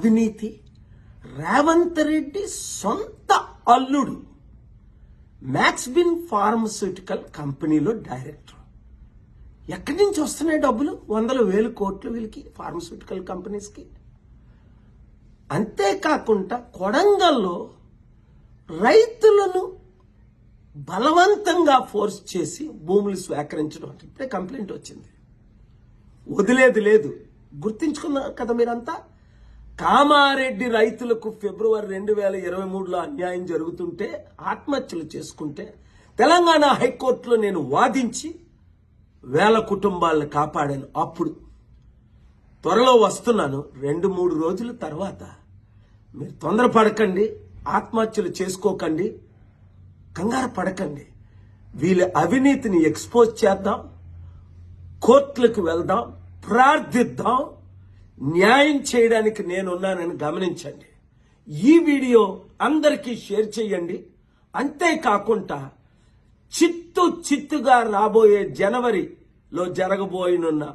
అవినీతి. రేవంత్ రెడ్డి సొంత అల్లుడు మ్యాక్స్బిన్ ఫార్మస్యూటికల్ కంపెనీలో డైరెక్టర్. ఎక్కడి నుంచి వస్తున్నాయి డబ్బులు? 100,000 కోట్లు వీళ్ళకి, ఫార్మస్యూటికల్ కంపెనీస్కి. అంతేకాకుండా కొడంగల్లో రైతులను బలవంతంగా ఫోర్స్ చేసి భూములు స్వీకరించడం, ఇప్పుడే కంప్లైంట్ వచ్చింది. వదిలేది లేదు. గుర్తించుకున్నారు కదా మీరంతా. కామారెడ్డి రైతులకు ఫిబ్రవరి 2023లో అన్యాయం జరుగుతుంటే, ఆత్మహత్యలు చేసుకుంటే తెలంగాణ హైకోర్టులో నేను వాదించి 1000 కుటుంబాలను కాపాడాను. అప్పుడు త్వరలో వస్తున్నాను 2-3 రోజుల తర్వాత. మీరు తొందరపడకండి, ఆత్మహత్యలు చేసుకోకండి, కంగారు పడకండి. వీళ్ళ అవినీతిని ఎక్స్పోజ్ చేద్దాం, కోర్టులకు వెళ్దాం, ప్రార్థిద్దాం. న్యాయం చేయడానికి నేనున్నానని గమనించండి. ఈ వీడియో అందరికీ షేర్ చేయండి. అంతేకాకుండా చిత్తుగా రాబోయే జనవరిలో జరగబోయనున్న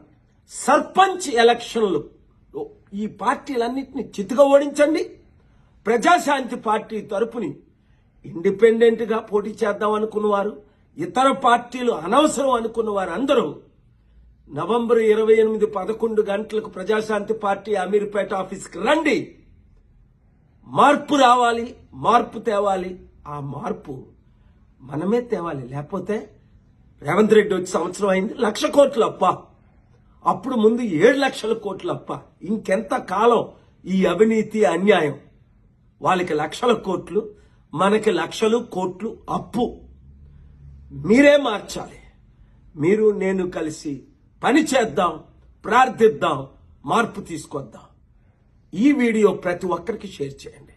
సర్పంచ్ ఎలక్షన్లు ఈ పార్టీలన్నింటినీ చిత్తుగా ఓడించండి. ప్రజాశాంతి పార్టీ తరపుని ఇండిపెండెంట్ గా పోటీ చేద్దాం అనుకున్నవారు, ఇతర పార్టీలు అనవసరం అనుకున్నవారు అందరూ నవంబర్ 28 11 గంటలకు ప్రజాశాంతి పార్టీ అమీర్పేట ఆఫీస్కి రండి. మార్పు రావాలి, మార్పు తేవాలి. ఆ మార్పు మనమే తేవాలి. లేకపోతే రేవంత్ రెడ్డి వచ్చి సంవత్సరం అయింది, 1,00,000 కోట్లు అప్ప. అప్పుడు ముందు 7 లక్షల కోట్లు అప్ప. ఇంకెంత కాలం ఈ అవినీతి అన్యాయం? వాళ్ళకి 1,00,000 కోట్లు, మనకి 1,00,000 కోట్లు అప్పు. మీరే మార్చాలి. మీరు నేను కలిసి పని చేద్దాం, ప్రార్థిద్దాం, మార్పు తీసుకొద్దాం. ఈ వీడియో ప్రతి ఒక్కరికి షేర్ చేయండి.